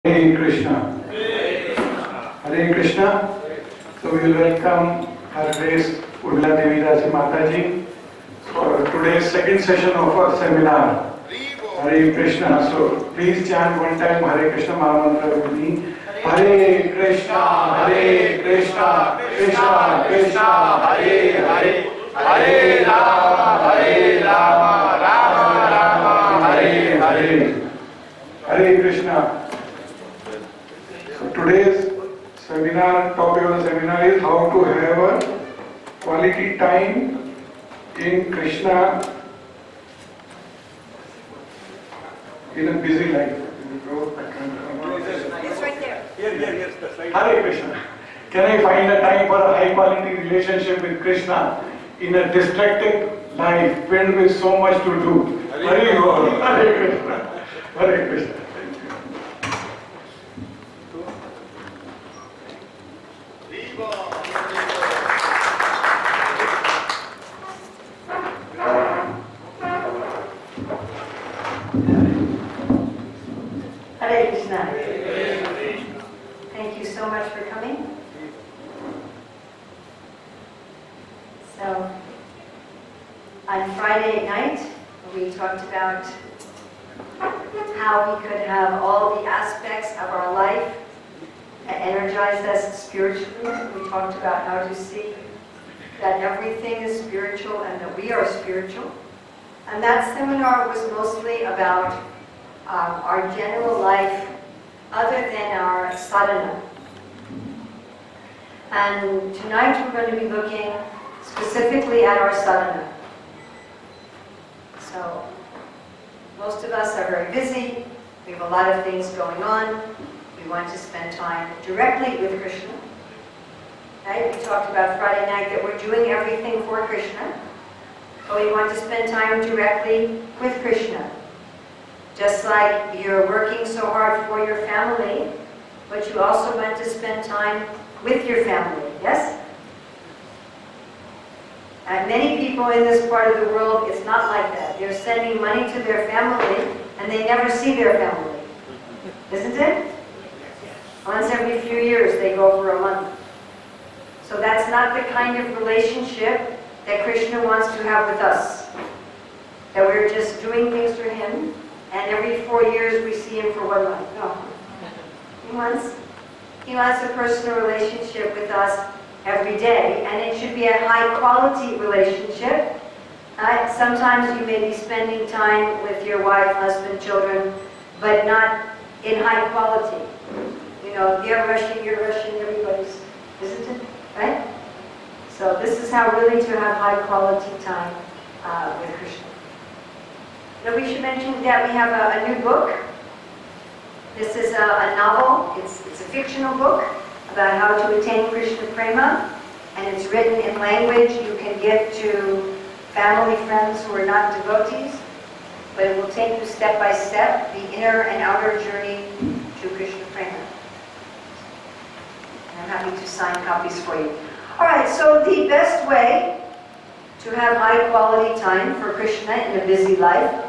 Hare Krishna. Hare Krishna. So we will welcome Her Grace Urmila Devi Dasi Mataji for today's second session of our seminar. Hare Krishna. So please chant one time Hare Krishna Mahamantra with me. Hare Krishna, Hare Krishna, Krishna Krishna, Hare Hare, Hare Rama, Rama Rama, Hare Hare. Hare Krishna. So today's seminar, topic of the seminar is how to have a quality time in Krishna in a busy life. It's right there. Here, Hare Krishna. Can I find a time for a high quality relationship with Krishna in a distracted life filled with so much to do? Hare Krishna. Hare Krishna. Hare Krishna. Thank you so much for coming. So, on Friday night, we talked about how we could have all the aspects of our life that energize us spiritually. We talked about how to see that everything is spiritual and that we are spiritual. And that seminar was mostly about our general life other than our sadhana. And tonight we're going to be looking specifically at our sadhana. So, most of us are very busy, we have a lot of things going on, we want to spend time directly with Krishna. Right? We talked about Friday night that we're doing everything for Krishna, but we want to spend time directly with Krishna. Just like you're working so hard for your family, but you also want to spend time with your family, yes? And many people in this part of the world, it's not like that. They're sending money to their family, and they never see their family. Isn't it? Once every few years, they go for a month. So that's not the kind of relationship that Krishna wants to have with us. That we're just doing things for Him, and every 4 years we see Him for 1 month. No. He wants a personal relationship with us every day, and it should be a high-quality relationship. Sometimes you may be spending time with your wife, husband, children, but not in high quality. You know, they're rushing, you're rushing, everybody's, isn't it? Right? So this is how really to have high-quality time with Krishna. Now we should mention that we have a new book. This is a novel. It's a fictional book about how to attain Krishna Prema, and it's written in language you can give to family, friends who are not devotees, but it will take you step by step the inner and outer journey to Krishna Prema. And I'm happy to sign copies for you. All right, so the best way to have high quality time for Krishna in a busy life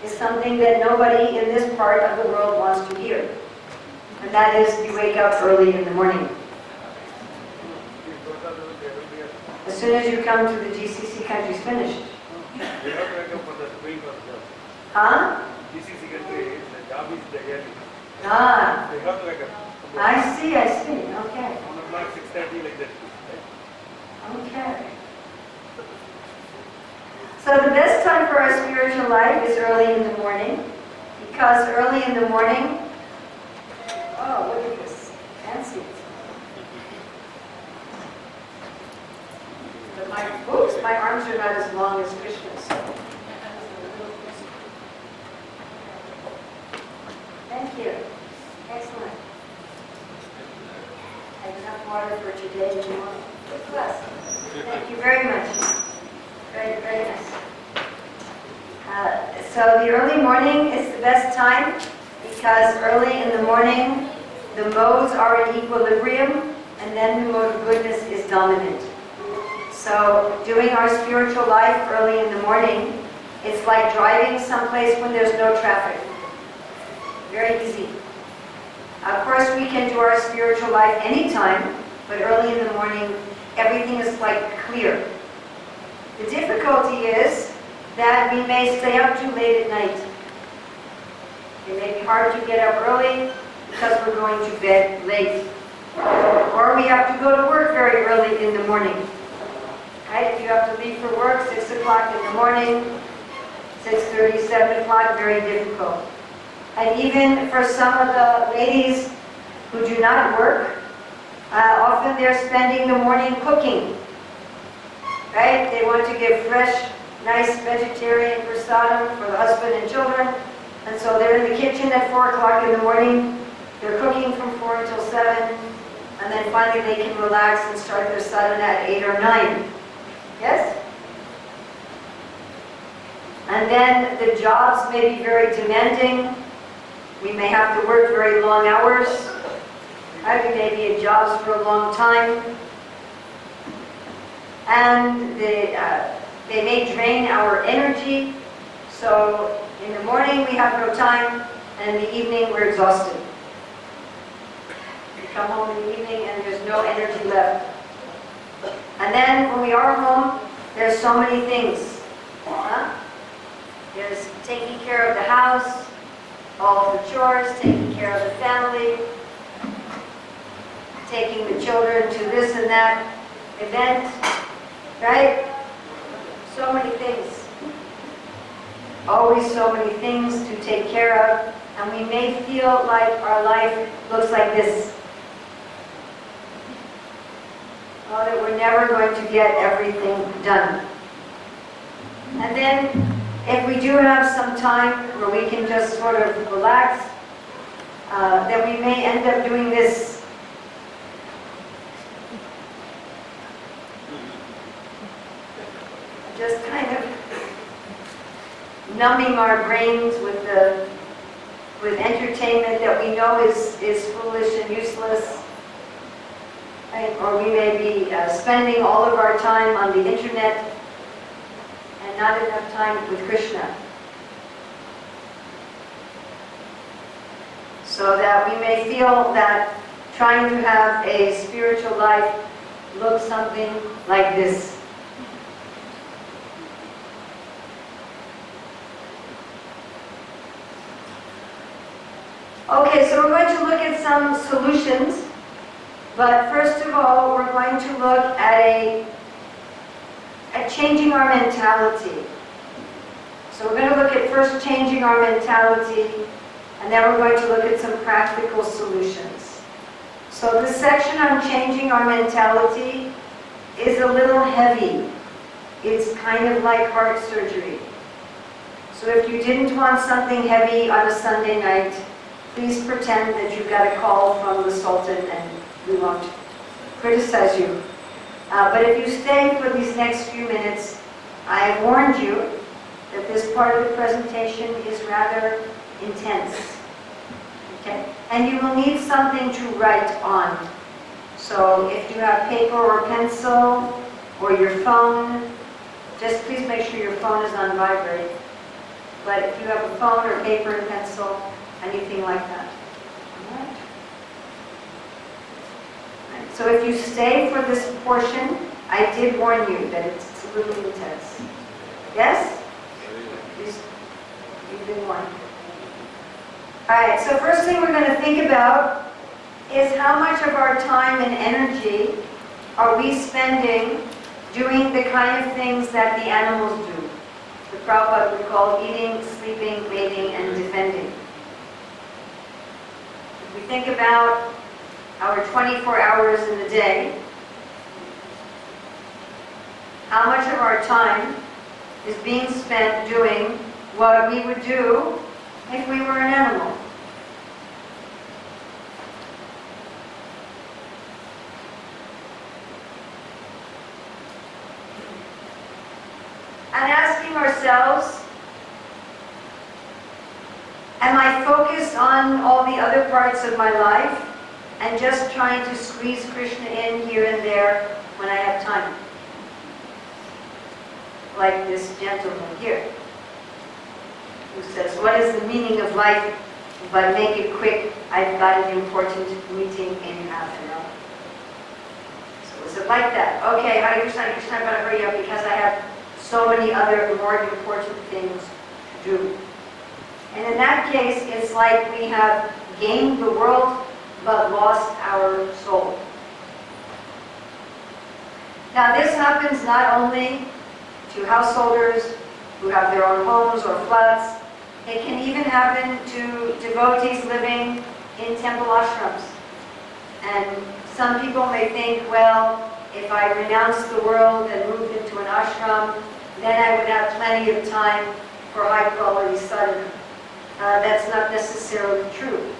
is something that nobody in this part of the world wants to hear. And that is, you wake up early in the morning. As soon as you come to the GCC country's finished. Huh? GCC country, the job is there. Ah, They have to wake up. I see, okay. 1 o'clock, 6:30 like that. Okay. So the best time for our spiritual life is early in the morning, because early in the morning, oh, look at this, fancy. But my arms are not as long as Krishna's. Thank you. Excellent. I have enough water for today and tomorrow. Good class. Thank you very much. Very, very nice. So the early morning is the best time because early in the morning the modes are in equilibrium and then the mode of goodness is dominant. So doing our spiritual life early in the morning, it's like driving someplace when there's no traffic. Very easy. course, we can do our spiritual life anytime, but early in the morning, everything is like clear. The difficulty is that we may stay up too late at night. It may be hard to get up early because we're going to bed late. Or we have to go to work very early in the morning. Right? If you have to leave for work 6 o'clock in the morning, 6:30, 7 o'clock, very difficult. And even for some of the ladies who do not work, often they're spending the morning cooking. Right? They want to give fresh, nice vegetarian prasadam for the husband and children. And so they're in the kitchen at 4 o'clock in the morning. They're cooking from 4 until 7. And then finally they can relax and start their sadhana at 8 or 9. Yes? And then the jobs may be very demanding. We may have to work very long hours. Right? We may be at jobs for a long time. And they may drain our energy. So in the morning we have no time, and in the evening we're exhausted. We come home in the evening and there's no energy left. And then when we are home, there's so many things. There's taking care of the house, all of the chores, taking care of the family, taking the children to this and that event, right? So many things. Always so many things to take care of, and we may feel like our life looks like this. Oh, that we're never going to get everything done. And then, if we do have some time where we can just sort of relax, then we may end up doing this. Just kind of numbing our brains with entertainment that we know is foolish and useless. Right? Or we may be spending all of our time on the internet and not enough time with Krishna. So that we may feel that trying to have a spiritual life looks something like this. Okay, so we're going to look at some solutions, but first of all, we're going to look at changing our mentality. So we're going to look at first changing our mentality, and then we're going to look at some practical solutions. So this section on changing our mentality is a little heavy. It's kind of like heart surgery. So if you didn't want something heavy on a Sunday night, please pretend that you got a call from the Sultan and we won't criticize you. But if you stay for these next few minutes, I have warned you that this part of the presentation is rather intense. Okay? And you will need something to write on. So if you have paper or pencil or your phone, just please make sure your phone is on vibrate. But if you have a phone or paper and pencil, anything like that. All right. Right. So if you stay for this portion, I did warn you that it's a little intense. Yes? Please, you've been warned. All right, so first thing we're going to think about is how much of our time and energy are we spending doing the kind of things that the animals do. The Prabhupada would call eating, sleeping, mating, and defending. If we think about our 24 hours in the day, how much of our time is being spent doing what we would do if we were an animal? And asking ourselves, am I focused on all the other parts of my life and just trying to squeeze Krishna in here and there when I have time? Like this gentleman here, who says, what is the meaning of life but make it quick. I've got an important meeting in half an hour. So is it like that? Okay, Hare Krishna, Hare Krishna, I'm going to hurry up because I have so many other more important things to do. And in that case, it's like we have gained the world but lost our soul. Now this happens not only to householders who have their own homes or flats. It can even happen to devotees living in temple ashrams. And some people may think, well, if I renounce the world and move into an ashram, then I would have plenty of time for high-quality sadhana. That's not necessarily true.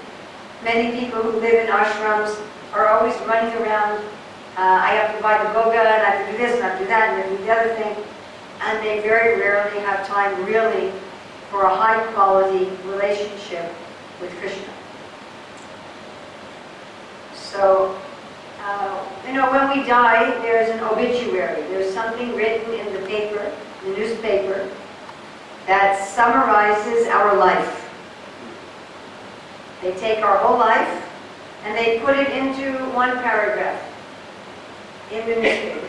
Many people who live in ashrams are always running around. I have to buy the boga, and I have to do this, and I have to do that, and I have to do the other thing. And they very rarely have time, really, for a high-quality relationship with Krishna. So, when we die, there's an obituary. There's something written in the paper, the newspaper, that summarizes our life. They take our whole life and they put it into one paragraph in the newspaper.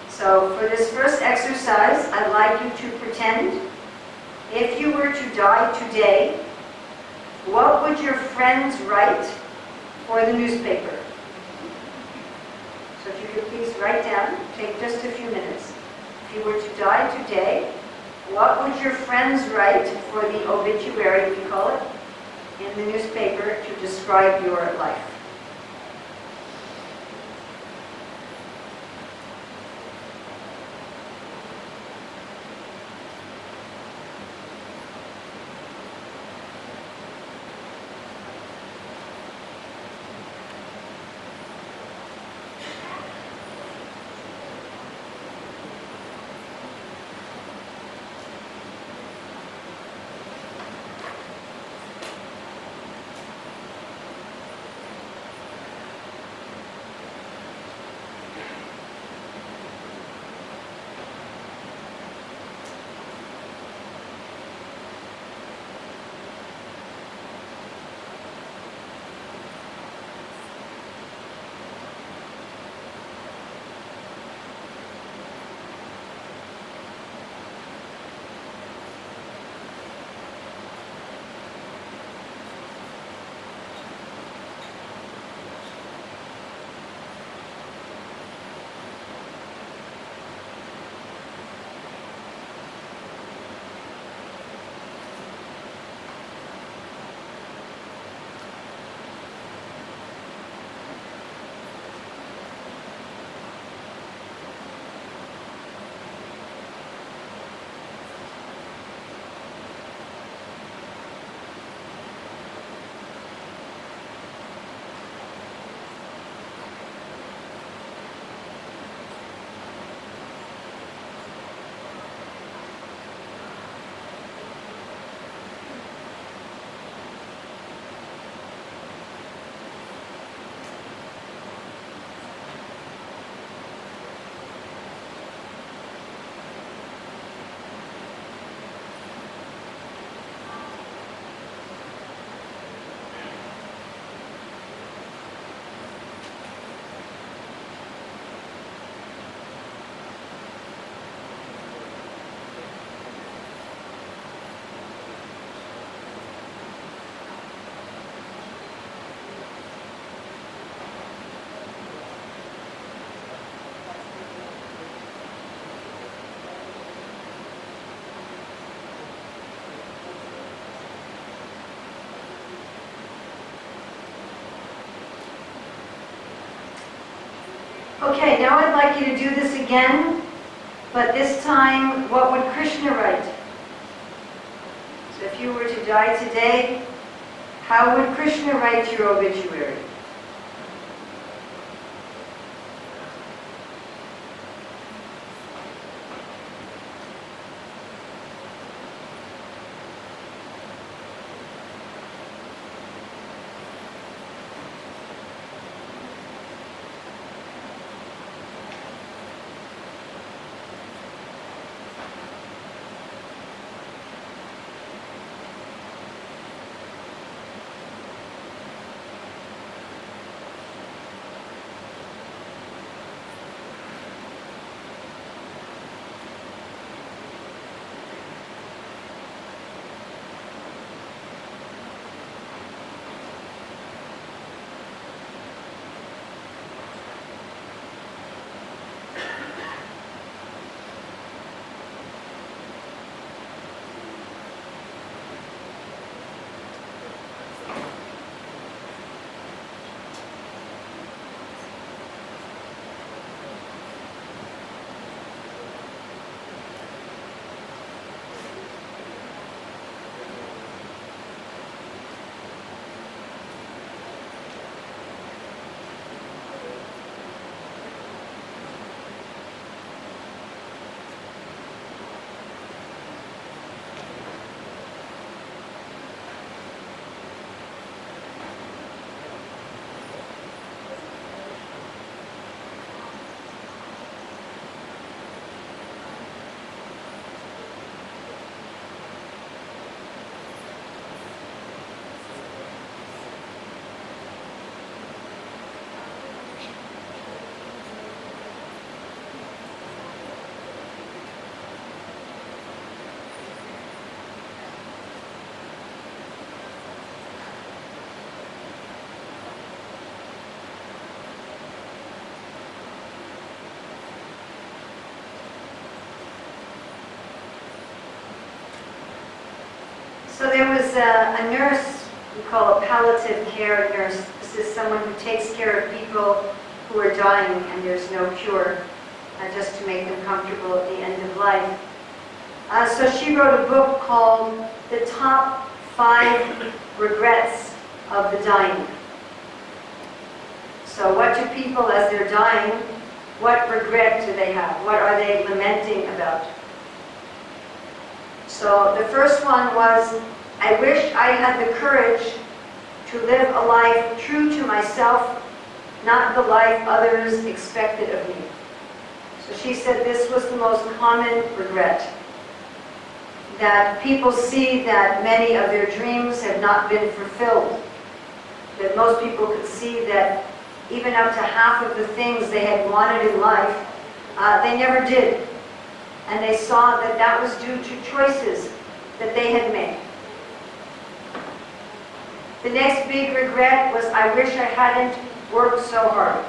So for this first exercise, I'd like you to pretend if you were to die today, what would your friends write for the newspaper? So if you could please write down, take just a few minutes. If you were to die today, what would your friends write for the obituary, we call it, in the newspaper to describe your life? Okay, now I'd like you to do this again, but this time, what would Krishna write? So if you were to die today, how would Krishna write your obituary? So there was a nurse, we call a palliative care nurse. This is someone who takes care of people who are dying and there's no cure, just to make them comfortable at the end of life. So she wrote a book called The Top 5 Regrets of the Dying. So what do people, as they're dying, what regret do they have? What are they lamenting about? So the first one was, I wish I had the courage to live a life true to myself, not the life others expected of me. So she said this was the most common regret, that people see that many of their dreams have not been fulfilled, that most people could see that even up to half of the things they had wanted in life, they never did. And they saw that that was due to choices that they had made. The next big regret was, I wish I hadn't worked so hard.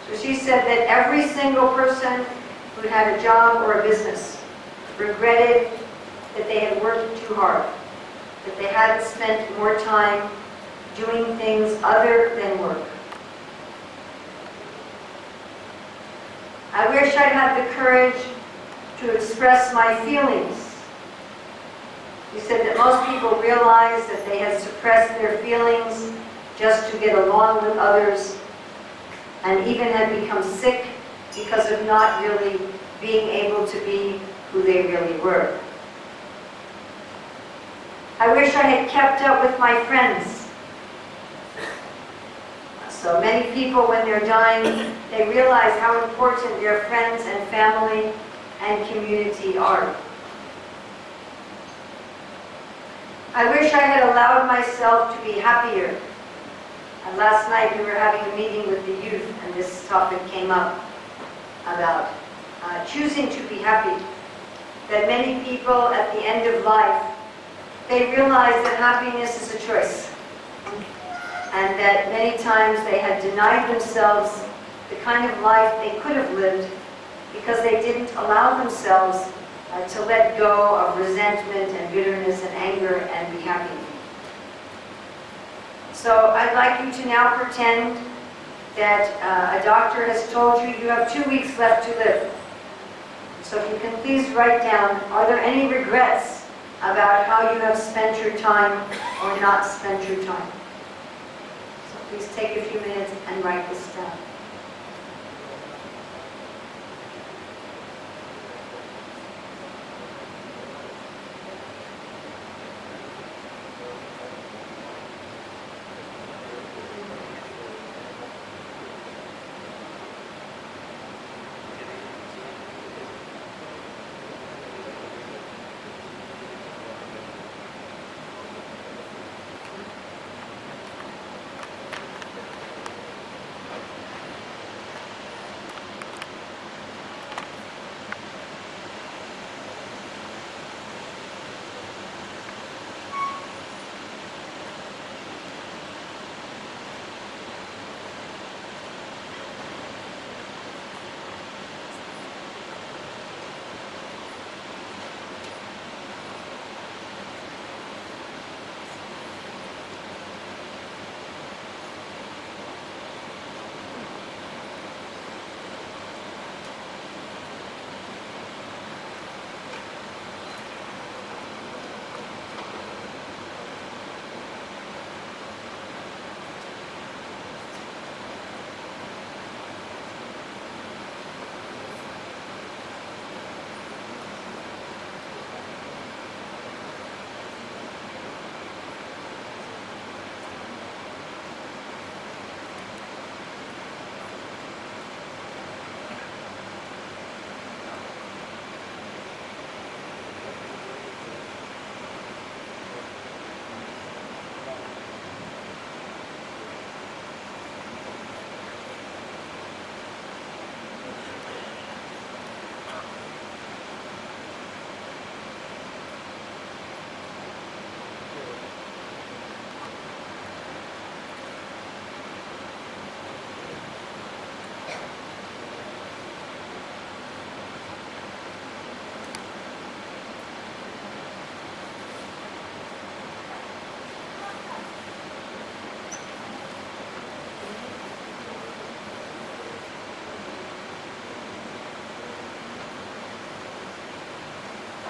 So she said that every single person who had a job or a business regretted that they had worked too hard, that they hadn't spent more time doing things other than work. I wish I'd had the courage to express my feelings. She said that most people realized that they had suppressed their feelings just to get along with others, and even had become sick because of not really being able to be who they really were. I wish I had kept up with my friends. So many people, when they're dying, they realize how important their friends and family and community are. I wish I had allowed myself to be happier. And last night we were having a meeting with the youth, and this topic came up about choosing to be happy. That many people at the end of life, they realize that happiness is a choice. And that many times they had denied themselves the kind of life they could have lived because they didn't allow themselves to let go of resentment and bitterness and anger and be happy. So I'd like you to now pretend that a doctor has told you you have 2 weeks left to live. So if you can please write down, are there any regrets about how you have spent your time or not spent your time? So please take a few minutes and write this down.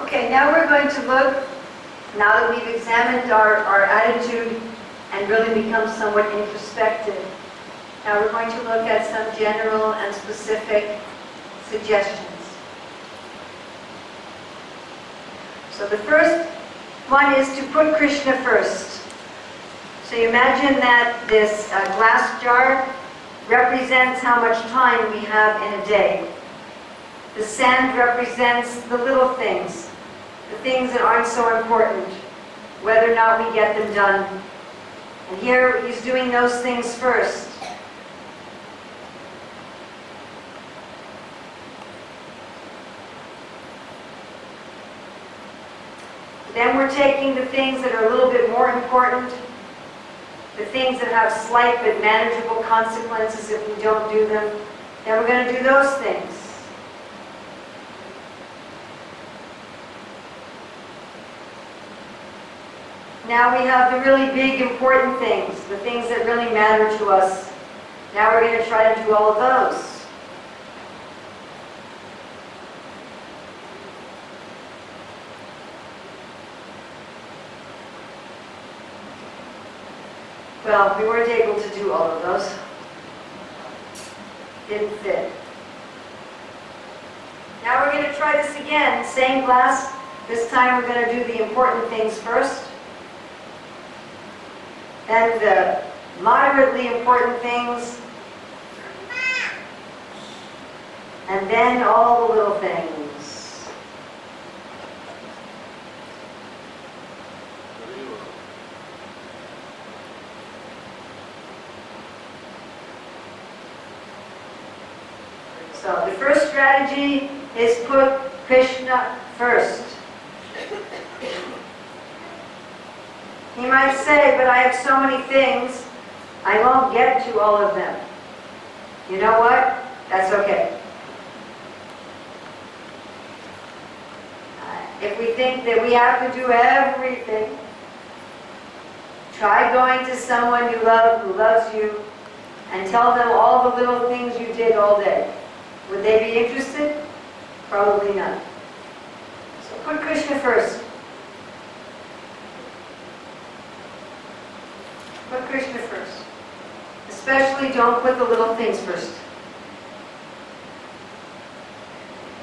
Okay, now we're going to look, now that we've examined our attitude and really become somewhat introspective, now we're going to look at some general and specific suggestions. So the first one is to put Krishna first. So you imagine that this glass jar represents how much time we have in a day. The sand represents the little things, the things that aren't so important, whether or not we get them done. And here he's doing those things first. Then we're taking the things that are a little bit more important, the things that have slight but manageable consequences if we don't do them, then we're going to do those things. Now we have the really big, important things, the things that really matter to us. Now we're going to try to do all of those. Well, we weren't able to do all of those. Didn't fit. Now we're going to try this again. Same glass. This time we're going to do the important things first. Then the moderately important things. And then all the little things. So the first strategy is put Krishna first. He might say, but I have so many things, I won't get to all of them. You know what? That's okay. If we think that we have to do everything, try going to someone you love who loves you and tell them all the little things you did all day. Would they be interested? Probably not. So put Krishna first. Put Krishna first. Especially don't put the little things first.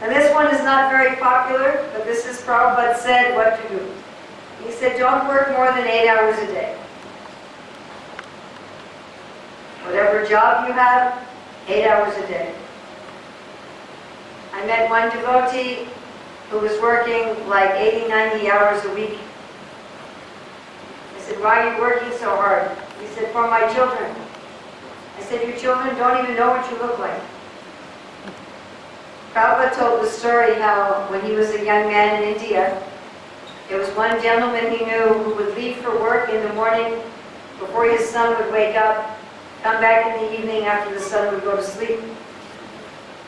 And this one is not very popular, but this is Prabhupada said what to do. He said don't work more than 8 hours a day. Whatever job you have, 8 hours a day. I met one devotee who was working like 80, 90 hours a week. I said, why are you working so hard? He said, for my children. I said, your children don't even know what you look like. Prabhupada told the story how when he was a young man in India, there was one gentleman he knew who would leave for work in the morning before his son would wake up, come back in the evening after the son would go to sleep.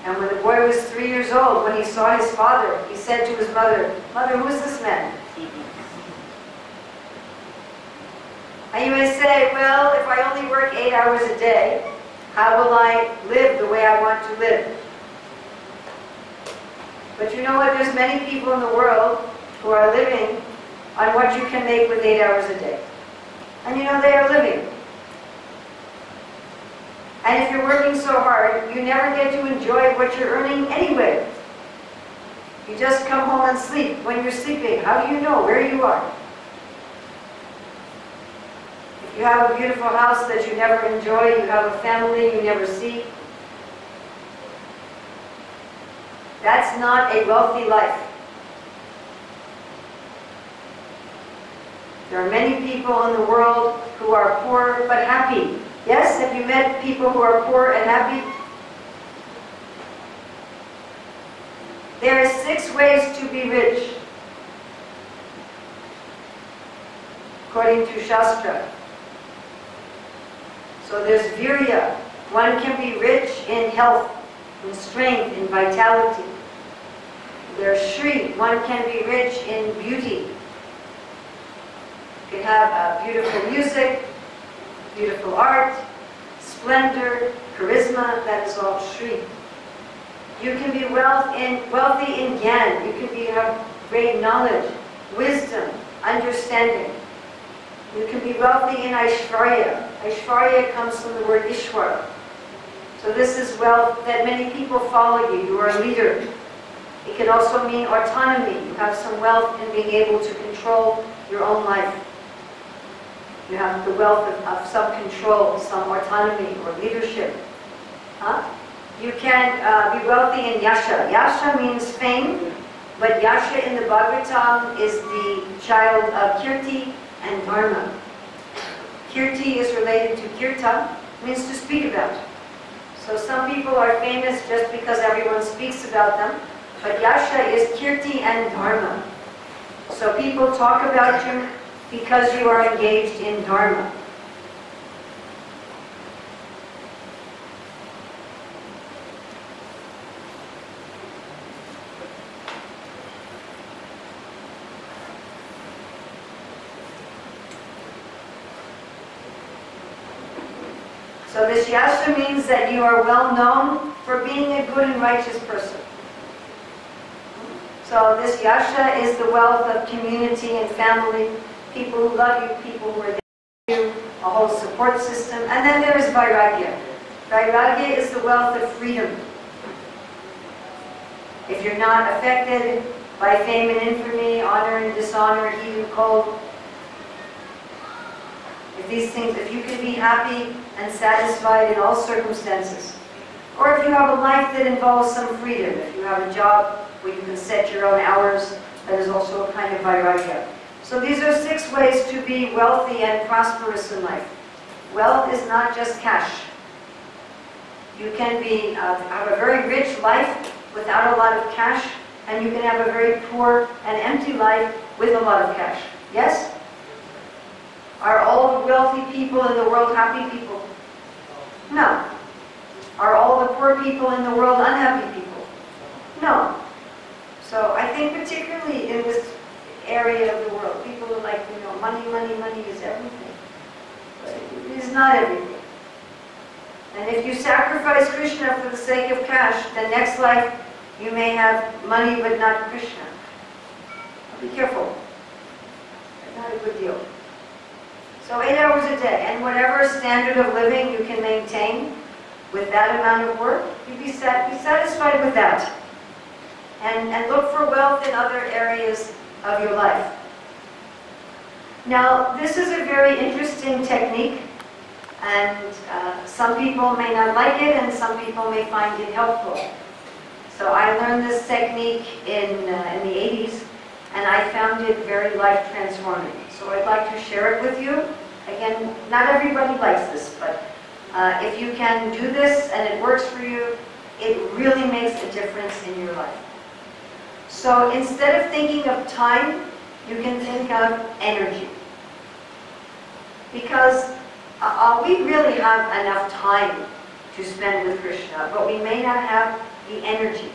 And when the boy was 3 years old, when he saw his father, he said to his mother, Mother, who is this man? And you may say, well, if I only work 8 hours a day, how will I live the way I want to live? But you know what? There's many people in the world who are living on what you can make with 8 hours a day. And you know they are living. And if you're working so hard, you never get to enjoy what you're earning anyway. You just come home and sleep. When you're sleeping, how do you know where you are? If you have a beautiful house that you never enjoy, you have a family you never see, that's not a wealthy life. There are many people in the world who are poor but happy. Yes? Have you met people who are poor and happy? There are 6 ways to be rich, according to Shastra. So there's virya. One can be rich in health, in strength, in vitality. There's Shri. One can be rich in beauty. You can have beautiful music, beautiful art, splendor, charisma, that is all Shri. You can be wealthy in Gyan. You can have great knowledge, wisdom, understanding. You can be wealthy in Aishvarya. Aishvarya comes from the word Ishwar. So this is wealth that many people follow you. You are a leader. It can also mean autonomy. You have some wealth in being able to control your own life. You have the wealth of some control, some autonomy or leadership. You can be wealthy in Yasha. Yasha means fame, but Yasha in the Bhagavatam is the child of Kirti and Dharma. Kirti is related to Kirta, means to speak about. So some people are famous just because everyone speaks about them, but Yasha is Kirti and Dharma. So people talk about you because you are engaged in Dharma. So this Yasha means that you are well known for being a good and righteous person. So this Yasha is the wealth of community and family, people who love you, people who are there for you, a whole support system. And then there is Vairagya. Vairagya is the wealth of freedom. If you're not affected by fame and infamy, honor and dishonor, heat and cold, if these things, if you can be happy and satisfied in all circumstances, or if you have a life that involves some freedom, if you have a job where you can set your own hours, that is also a kind of vairagya. So these are 6 ways to be wealthy and prosperous in life. Wealth is not just cash. You can be have a very rich life without a lot of cash, and you can have a very poor and empty life with a lot of cash. Yes? Are all the wealthy people in the world happy people? No. Are all the poor people in the world unhappy people? No. So I think particularly in this area of the world, people are like, money, money, money is everything. But it is not everything. And if you sacrifice Krishna for the sake of cash, then next life you may have money but not Krishna. Be careful. It's not a good deal. So 8 hours a day, and whatever standard of living you can maintain with that amount of work, you be satisfied with that. And look for wealth in other areas of your life. Now, this is a very interesting technique, and some people may not like it, and some people may find it helpful. So I learned this technique in the 80s, and I found it very life-transforming. So I'd like to share it with you. Again, not everybody likes this, but if you can do this and it works for you, it really makes a difference in your life. So instead of thinking of time, you can think of energy. Because we really have enough time to spend with Krishna, but we may not have the energy.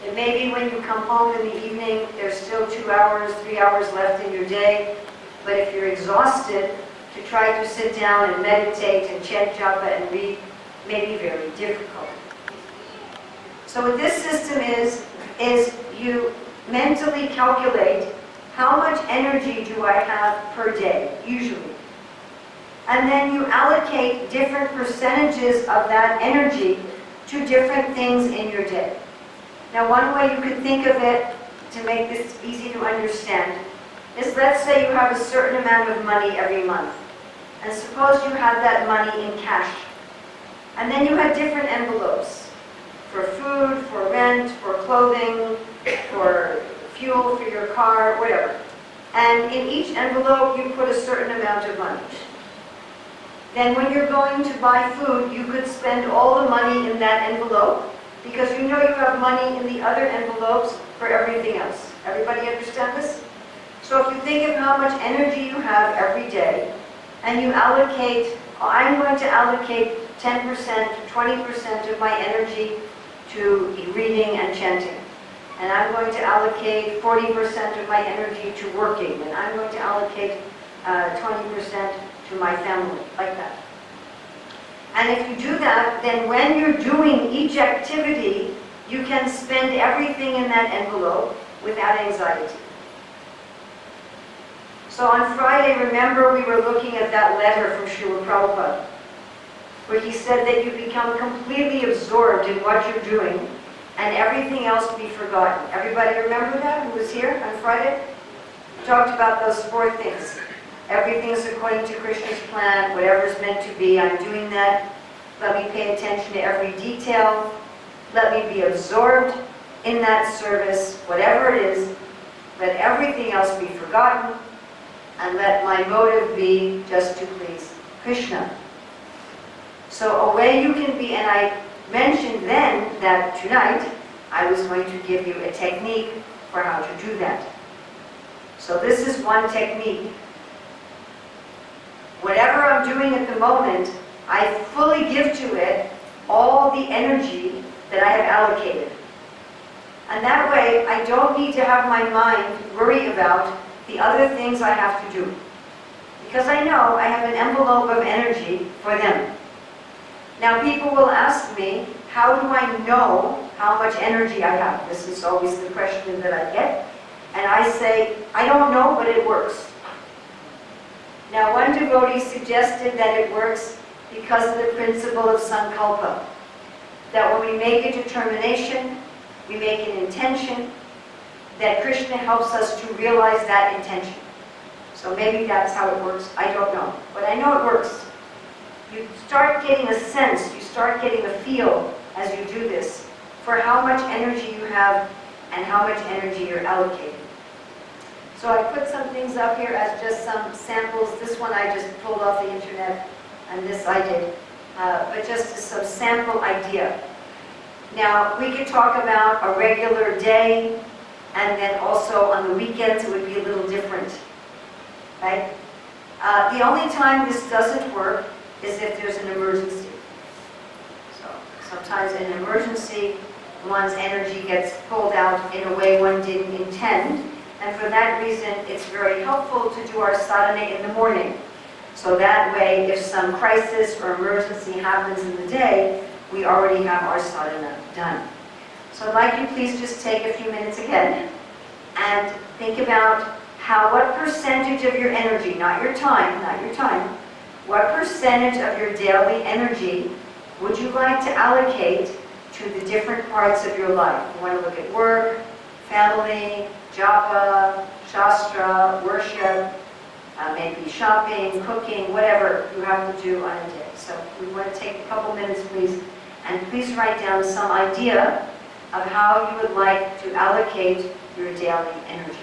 And maybe when you come home in the evening, there's still 2 hours, 3 hours left in your day. But if you're exhausted, to try to sit down and meditate and chant japa and read may be very difficult. So what this system is you mentally calculate how much energy do I have per day, usually. And then you allocate different percentages of that energy to different things in your day. Now, one way you could think of it, to make this easy to understand, is let's say you have a certain amount of money every month. And suppose you have that money in cash. And then you have different envelopes for food, for rent, for clothing, for fuel for your car, whatever. And in each envelope you put a certain amount of money. Then when you're going to buy food, you could spend all the money in that envelope, because you know you have money in the other envelopes for everything else. Everybody understand this? So if you think of how much energy you have every day, and you allocate, I'm going to allocate 10%, 20% of my energy to reading and chanting. And I'm going to allocate 40% of my energy to working. And I'm going to allocate 20% to my family, like that. And if you do that, then when you're doing each activity, you can spend everything in that envelope, without anxiety. So on Friday, remember we were looking at that letter from Srila Prabhupada, where he said that you become completely absorbed in what you're doing and everything else be forgotten. Everybody remember that who was here on Friday? We talked about those 4 things. Everything is according to Krishna's plan, whatever is meant to be, I'm doing that. Let me pay attention to every detail. Let me be absorbed in that service, whatever it is. Let everything else be forgotten. And let my motive be just to please Krishna. So a way you can be, and I mentioned then that tonight I was going to give you a technique for how to do that. So this is one technique. Whatever I'm doing at the moment, I fully give to it all the energy that I have allocated. And that way, I don't need to have my mind worry about the other things I have to do. Because I know I have an envelope of energy for them. Now people will ask me, how do I know how much energy I have? This is always the question that I get. And I say, I don't know, but it works. Now one devotee suggested that it works because of the principle of sankalpa. That when we make a determination, we make an intention, that Krishna helps us to realize that intention. So maybe that's how it works, I don't know. But I know it works. You start getting a sense, you start getting a feel as you do this for how much energy you have and how much energy you're allocating. So I put some things up here as just some samples. This one I just pulled off the internet, and this I did. But just as some sample idea. Now, we could talk about a regular day, and then also on the weekends it would be a little different, right? The only time this doesn't work is if there's an emergency. So sometimes in an emergency, one's energy gets pulled out in a way one didn't intend, and for that reason it's very helpful to do our sadhana in the morning. So that way, if some crisis or emergency happens in the day, we already have our sadhana done. So I'd like you please just take a few minutes again and think about what percentage of your energy, not your time, what percentage of your daily energy would you like to allocate to the different parts of your life? You want to look at work, family, japa, shastra, worship, maybe shopping, cooking, whatever you have to do on a day. So we want to take a couple minutes, please, and please write down some idea of how you would like to allocate your daily energy.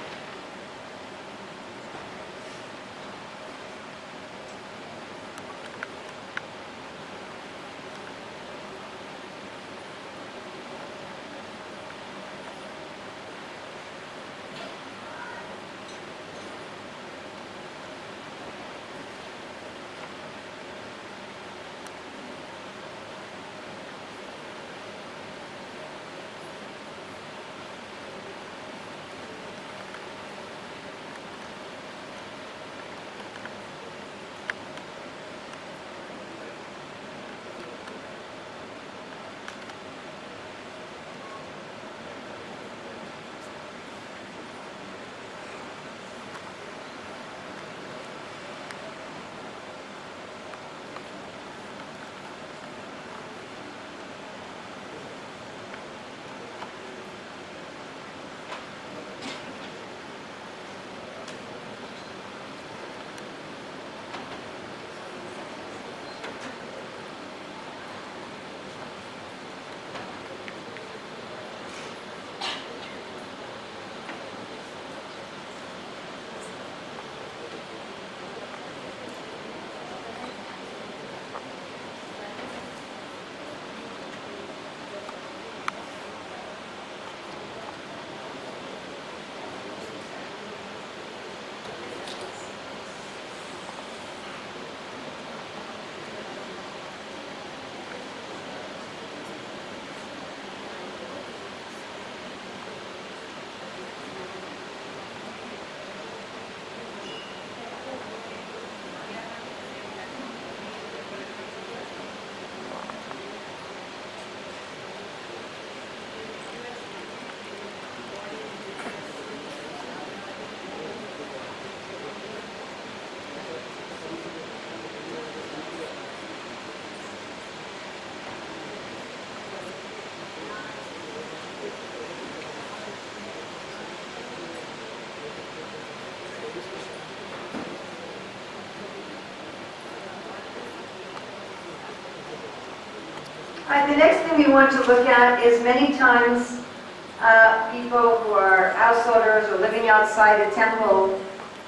The next thing we want to look at is many times people who are householders or living outside a temple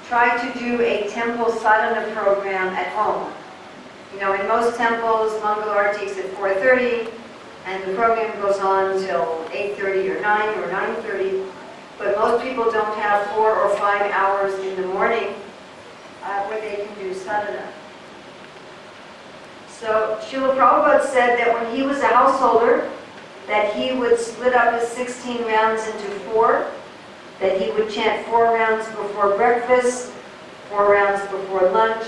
try to do a temple sadhana program at home. You know, in most temples, Mangal Arati is at 4:30, and the program goes on till 8:30 or 9 or 9:30. But most people don't have 4 or 5 hours in the morning where they can do sadhana. So Srila Prabhupada said that when he was a householder, that he would split up his 16 rounds into 4, that he would chant 4 rounds before breakfast, 4 rounds before lunch,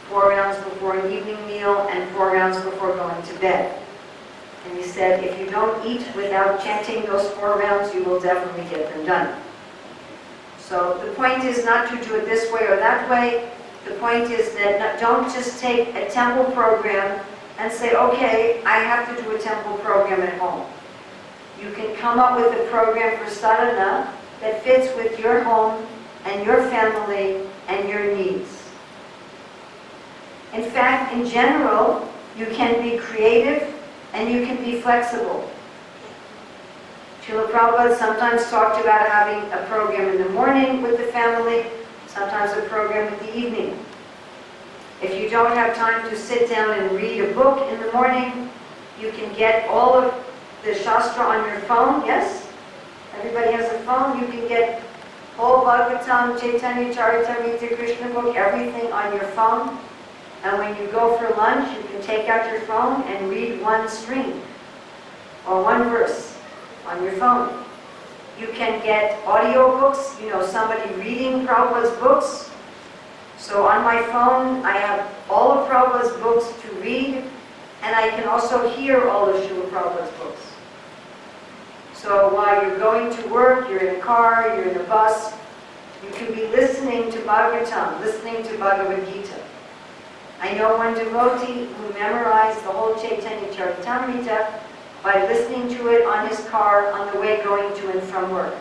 4 rounds before an evening meal, and 4 rounds before going to bed. And he said, if you don't eat without chanting those 4 rounds, you will definitely get them done. So the point is not to do it this way or that way. The point is that don't just take a temple program and say, okay, I have to do a temple program at home. You can come up with a program for sadhana that fits with your home and your family and your needs. In fact, in general, you can be creative and you can be flexible. Srila Prabhupada sometimes talked about having a program in the morning with the family, sometimes a program in the evening. If you don't have time to sit down and read a book in the morning, you can get all of the Shastra on your phone, yes? Everybody has a phone. You can get whole Bhagavatam, Chaitanya Charitamrita, Krishna book, everything on your phone. And when you go for lunch, you can take out your phone and read one string or one verse on your phone. You can get audio books, you know, somebody reading Prabhupada's books. So on my phone, I have all of Prabhupada's books to read, and I can also hear all of Srila Prabhupada's books. So while you're going to work, you're in a car, you're in a bus, you can be listening to Bhagavatam, listening to Bhagavad Gita. I know one devotee who memorized the whole Chaitanya Charitamrita by listening to it on his car on the way going to and from work.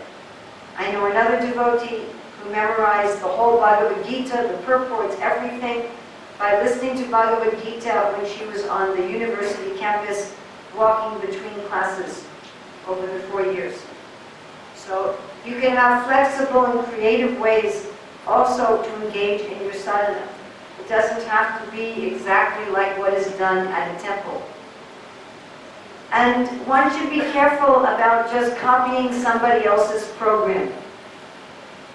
I know another devotee who memorized the whole Bhagavad Gita, the purports, everything, by listening to Bhagavad Gita when she was on the university campus walking between classes over the 4 years. So you can have flexible and creative ways also to engage in your sadhana. It doesn't have to be exactly like what is done at a temple. And one should be careful about just copying somebody else's program.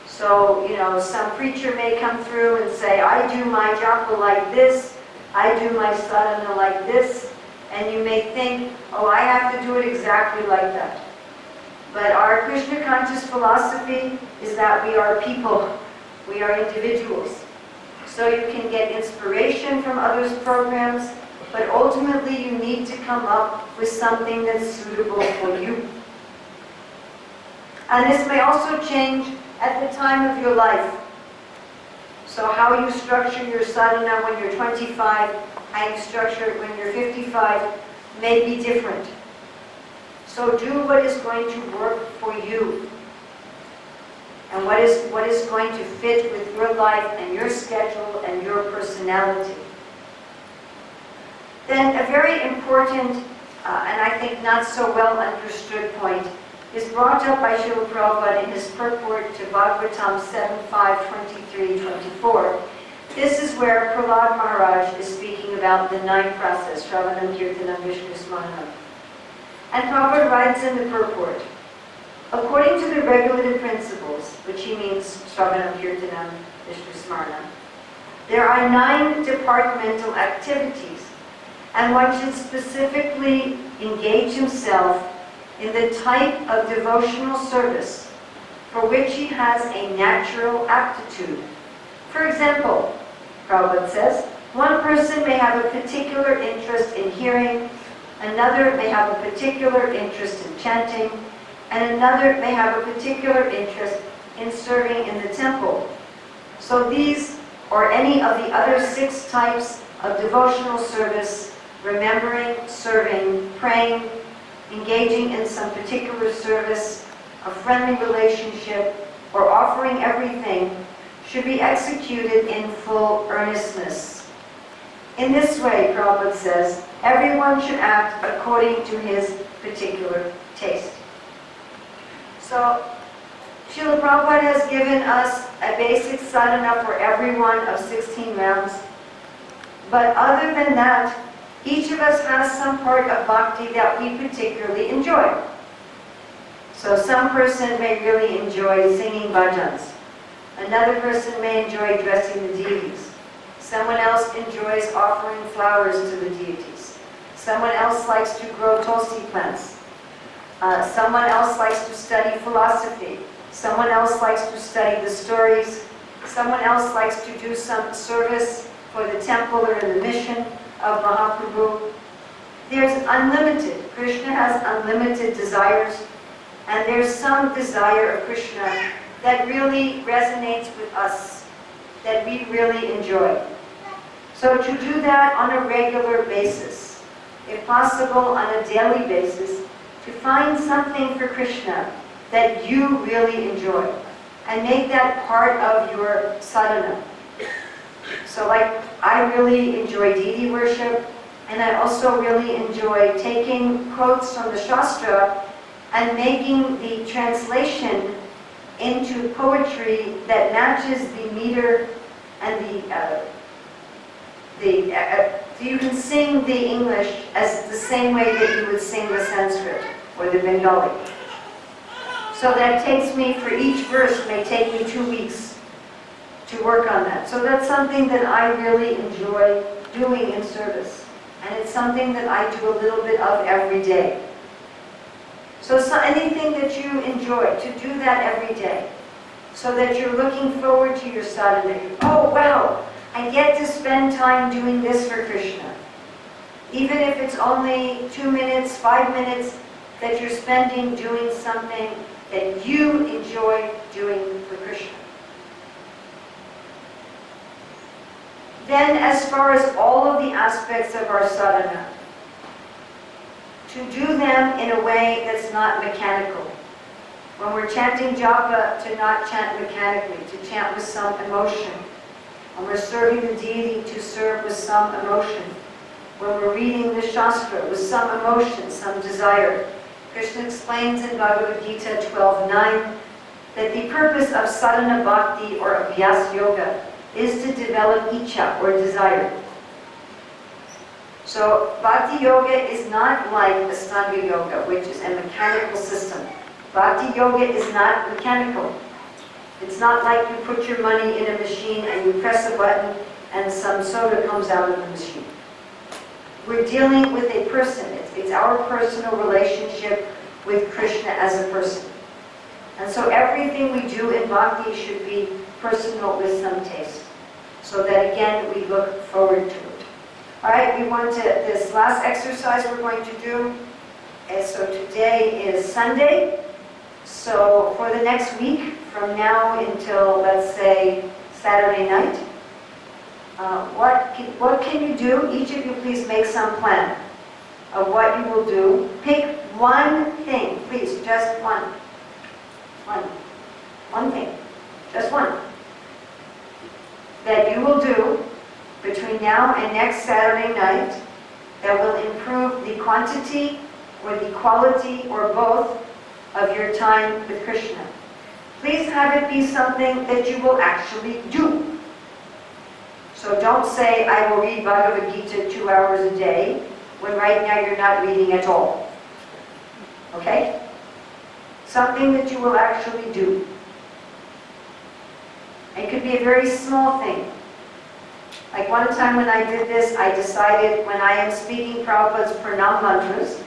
So, you know, some preacher may come through and say, I do my japa like this, I do my sadhana like this, and you may think, oh, I have to do it exactly like that. But our Krishna conscious philosophy is that we are people, we are individuals. So you can get inspiration from others' programs, but ultimately you need to come up with something that's suitable for you. And this may also change at the time of your life. So how you structure your sadhana when you're 25, how you structure it when you're 55 may be different. So do what is going to work for you. And what is going to fit with your life and your schedule and your personality. Then a very important, and I think not so well understood point, is brought up by Srila Prabhupada in his purport to Bhagavatam 7.5.23.24. This is where Prahlad Maharaj is speaking about the 9th process, Shravanam, Kirtanam, Vishnu Smaranam. And Prabhupada writes in the purport, according to the regulative principles, which he means Shravanam, Kirtanam, Vishnu Smaranam, there are 9 departmental activities, and one should specifically engage himself in the type of devotional service for which he has a natural aptitude. For example, Prabhupada says, one person may have a particular interest in hearing, another may have a particular interest in chanting, and another may have a particular interest in serving in the temple. So these, or any of the other 6 types of devotional service, remembering, serving, praying, engaging in some particular service, a friendly relationship, or offering everything, should be executed in full earnestness. In this way, Prabhupada says, everyone should act according to his particular taste. So, Srila Prabhupada has given us a basic sadhana for everyone of 16 rounds. But other than that, each of us has some part of bhakti that we particularly enjoy. So some person may really enjoy singing bhajans. Another person may enjoy dressing the deities. Someone else enjoys offering flowers to the deities. Someone else likes to grow tulsi plants. Someone else likes to study philosophy. Someone else likes to study the stories. Someone else likes to do some service for the temple or the mission of Mahaprabhu. There's unlimited. Krishna has unlimited desires. And there's some desire of Krishna that really resonates with us, that we really enjoy. So to do that on a regular basis, if possible on a daily basis, to find something for Krishna that you really enjoy, and make that part of your sadhana. So like, I really enjoy deity worship, and I also really enjoy taking quotes from the Shastra and making the translation into poetry that matches the meter and you can sing the English as the same way that you would sing the Sanskrit or the Bengali. So that takes me, for each verse may take me 2 weeks to work on that. So that's something that I really enjoy doing in service. And it's something that I do a little bit of every day. So anything that you enjoy, to do that every day, so that you're looking forward to your sadhana. Oh wow, I get to spend time doing this for Krishna. Even if it's only 2 minutes, 5 minutes, that you're spending doing something that you enjoy doing for Krishna. Then as far as all of the aspects of our sadhana, to do them in a way that's not mechanical. When we're chanting japa, to not chant mechanically, to chant with some emotion. When we're serving the deity, to serve with some emotion. When we're reading the Shastra, with some emotion, some desire. Krishna explains in Bhagavad Gita 12:9 that the purpose of sadhana bhakti or abhyas yoga is to develop icha or desire. So Bhakti Yoga is not like Ashtanga Yoga, which is a mechanical system. Bhakti Yoga is not mechanical. It's not like you put your money in a machine and you press a button and some soda comes out of the machine. We're dealing with a person. It's our personal relationship with Krishna as a person. And so everything we do in Bhakti should be personal with some taste. So that again, we look forward to it. All right, we want to, this last exercise we're going to do, so today is Sunday, so for the next week, from now until, let's say, Saturday night, what can you do? Each of you please make some plan of what you will do. Pick one thing, please, just one. One thing, just one, that you will do between now and next Saturday night that will improve the quantity or the quality or both of your time with Krishna. Please have it be something that you will actually do. So don't say, I will read Bhagavad Gita 2 hours a day, when right now you're not reading at all. Okay? Something that you will actually do. It could be a very small thing. Like one time when I did this, I decided when I am speaking Prabhupada's pranam mantras,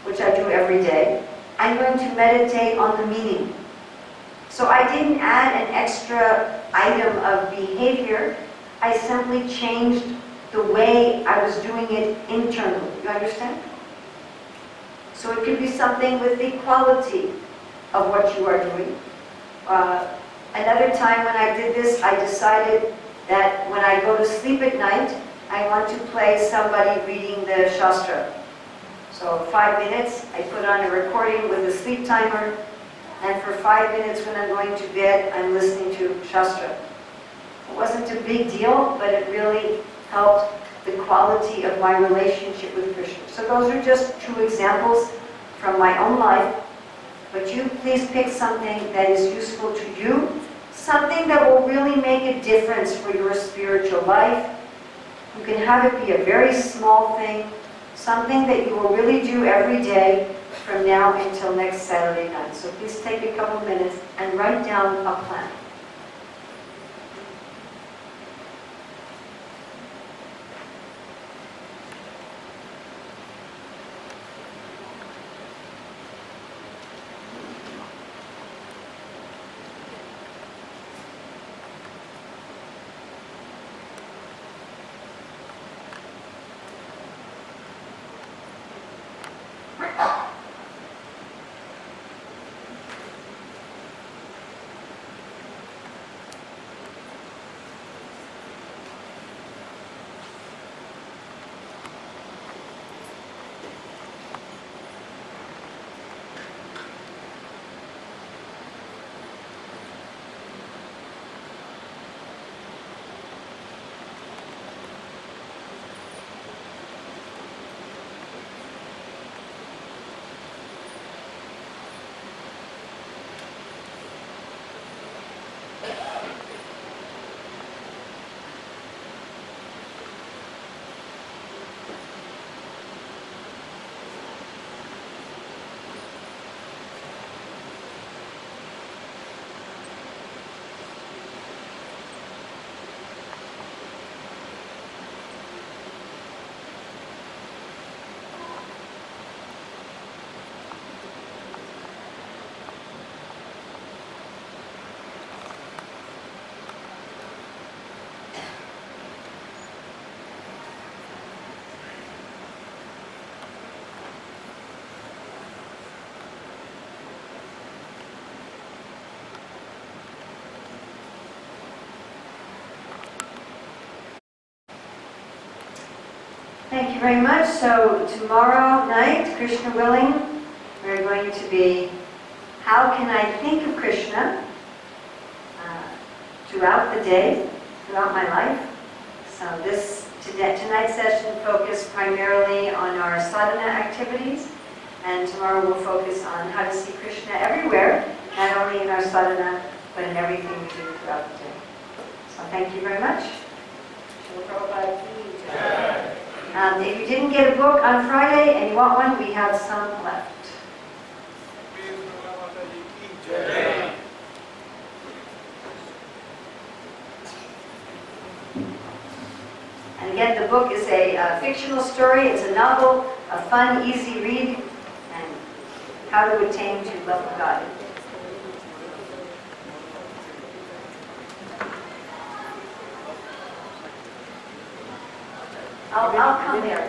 which I do every day, I'm going to meditate on the meaning. So I didn't add an extra item of behavior. I simply changed the way I was doing it internally. You understand? So it could be something with the quality of what you are doing. Another time when I did this, I decided that when I go to sleep at night, I want to play somebody reading the Shastra. So 5 minutes, I put on a recording with a sleep timer, and for 5 minutes when I'm going to bed, I'm listening to Shastra. It wasn't a big deal, but it really helped the quality of my relationship with Krishna. So those are just two examples from my own life. But you please pick something that is useful to you, something that will really make a difference for your spiritual life. You can have it be a very small thing, something that you will really do every day from now until next Saturday night. So please take a couple minutes and write down a plan. Thank you very much. So tomorrow night, Krishna willing, we're going to be, how can I think of Krishna throughout the day, throughout my life? So tonight's session focused primarily on our sadhana activities, and tomorrow we'll focus on how to see Krishna everywhere, not only in our sadhana, but in everything we do throughout the day. So thank you very much. Srila Prabhupada ki jai. If you didn't get a book on Friday and you want one, we have some left. And again, the book is a fictional story. It's a novel, a fun, easy read, and how to attain to love of God. I'll come there.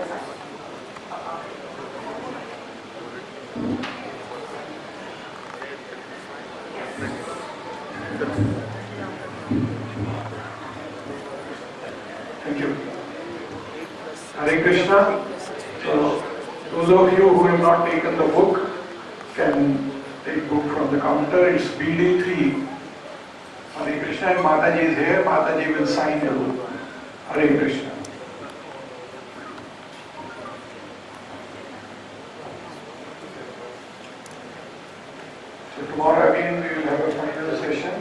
Thank you. Hare Krishna. So, those of you who have not taken the book can take book from the counter. It's BD3. Hare Krishna, and Mataji is here. Mataji will sign the book. Hare Krishna. So tomorrow again we will have a final session.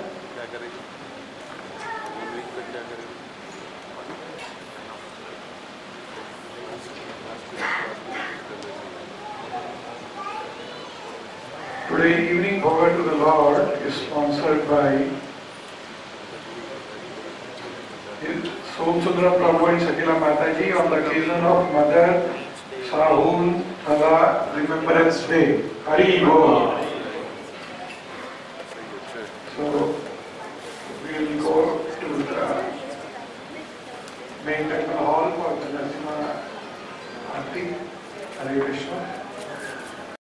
Today evening Bhava to the Lord is sponsored by Somsudra Prabhu and Sakila Mataji on the occasion of Mother Sahun Thala Remembrance Day. Hari Bol. So